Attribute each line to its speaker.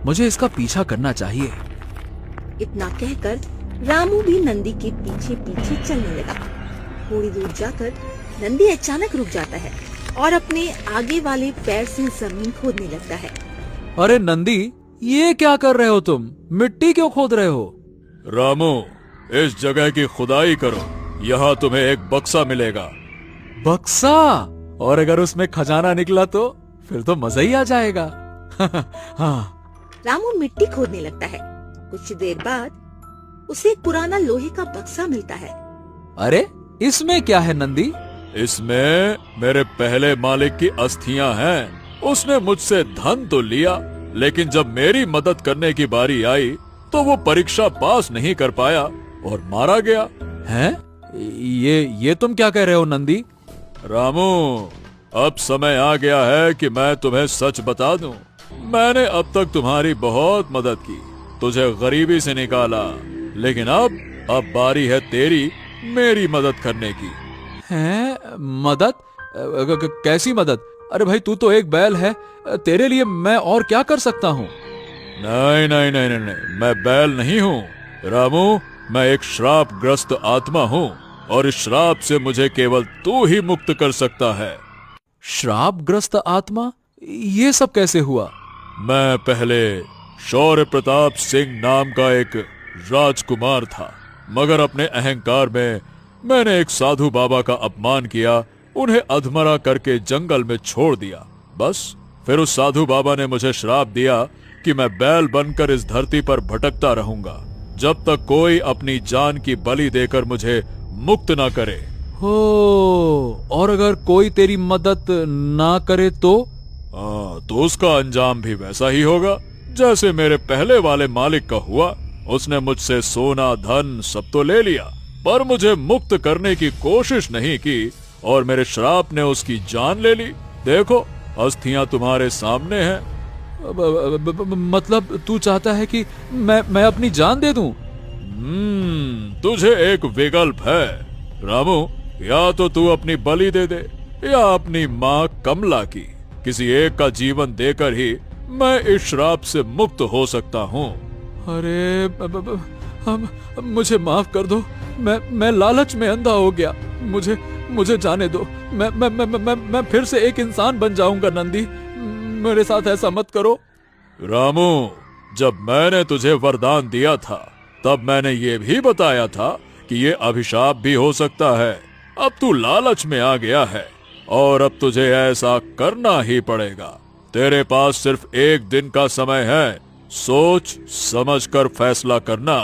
Speaker 1: मुझे इसका पीछा करना चाहिए।
Speaker 2: इतना कहकर रामू भी नंदी के पीछे पीछे चलने लगा। थोड़ी दूर जाकर नंदी अचानक रुक जाता है और अपने आगे वाले पैर से जमीन खोदने लगता है।
Speaker 1: अरे नंदी, ये क्या कर रहे हो तुम? मिट्टी क्यों खोद रहे हो?
Speaker 3: रामू, इस जगह की खुदाई करो, यहाँ तुम्हें एक बक्सा मिलेगा।
Speaker 1: बक्सा? और अगर उसमें खजाना निकला तो फिर तो मजा ही आ जाएगा। हाँ।
Speaker 2: रामू मिट्टी खोदने लगता है। कुछ देर बाद उसे एक पुराना लोहे का बक्सा मिलता है।
Speaker 1: अरे इसमें क्या है नंदी?
Speaker 3: इसमें मेरे पहले मालिक की अस्थियां हैं। उसने मुझसे धन तो लिया, लेकिन जब मेरी मदद करने की बारी आई तो वो परीक्षा पास नहीं कर पाया और मारा गया।
Speaker 1: हैं? ये तुम क्या कह रहे हो नंदी?
Speaker 3: रामू, अब समय आ गया है कि मैं तुम्हें सच बता दूं। मैंने अब तक तुम्हारी बहुत मदद की, तुझे गरीबी से निकाला, लेकिन अब बारी है तेरी मेरी मदद करने की।
Speaker 1: हैं? मदद? कैसी मदद? अरे भाई, तू तो एक बैल है, तेरे लिए मैं और क्या कर सकता हूँ?
Speaker 3: नहीं नहीं नहीं नहीं नहीं, मैं बैल नहीं हूँ रामू, मैं एक श्रापग्रस्त आत्मा हूँ और इस श्राप से मुझे केवल तू ही मुक्त कर सकता है।
Speaker 1: श्रापग्रस्त आत्मा? ये सब कैसे हुआ?
Speaker 3: मैं पहले शौर्य प्रताप सिंह नाम का एक राजकुमार था, मगर अपने अहंकार में मैंने एक साधु बाबा का अपमान किया, उन्हें अधमरा करके जंगल में छोड़ दिया। बस फिर उस साधु बाबा ने मुझे श्राप दिया कि मैं बैल बनकर इस धरती पर भटकता रहूंगा जब तक कोई अपनी जान की बलि देकर मुझे मुक्त ना करे।
Speaker 1: हो, और अगर कोई तेरी मदद ना करे तो?
Speaker 3: तो उसका अंजाम भी वैसा ही होगा जैसे मेरे पहले वाले मालिक का हुआ। उसने मुझसे सोना धन सब तो ले लिया, पर मुझे मुक्त करने की कोशिश नहीं की और मेरे श्राप ने उसकी जान ले ली। देखो, अस्थियां तुम्हारे सामने हैं।
Speaker 1: मतलब तू चाहता है कि मैं अपनी जान दे दूं?
Speaker 3: तुझे एक विकल्प है रामू, या तो तू अपनी बलि दे दे या अपनी माँ कमला की। किसी एक का जीवन देकर ही मैं इस श्राप से मुक्त हो सकता हूँ।
Speaker 1: अरे मुझे माफ कर दो, मैं लालच में अंधा हो गया। मुझे जाने दो, मैं फिर से एक इंसान बन जाऊंगा नंदी। मेरे साथ ऐसा मत करो।
Speaker 3: रामू, जब मैंने तुझे वरदान दिया था तब मैंने ये भी बताया था कि ये अभिशाप भी हो सकता है। अब तू लालच में आ गया है और अब तुझे ऐसा करना ही पड़ेगा। तेरे पास सिर्फ एक दिन का समय है, सोच समझकर फैसला करना।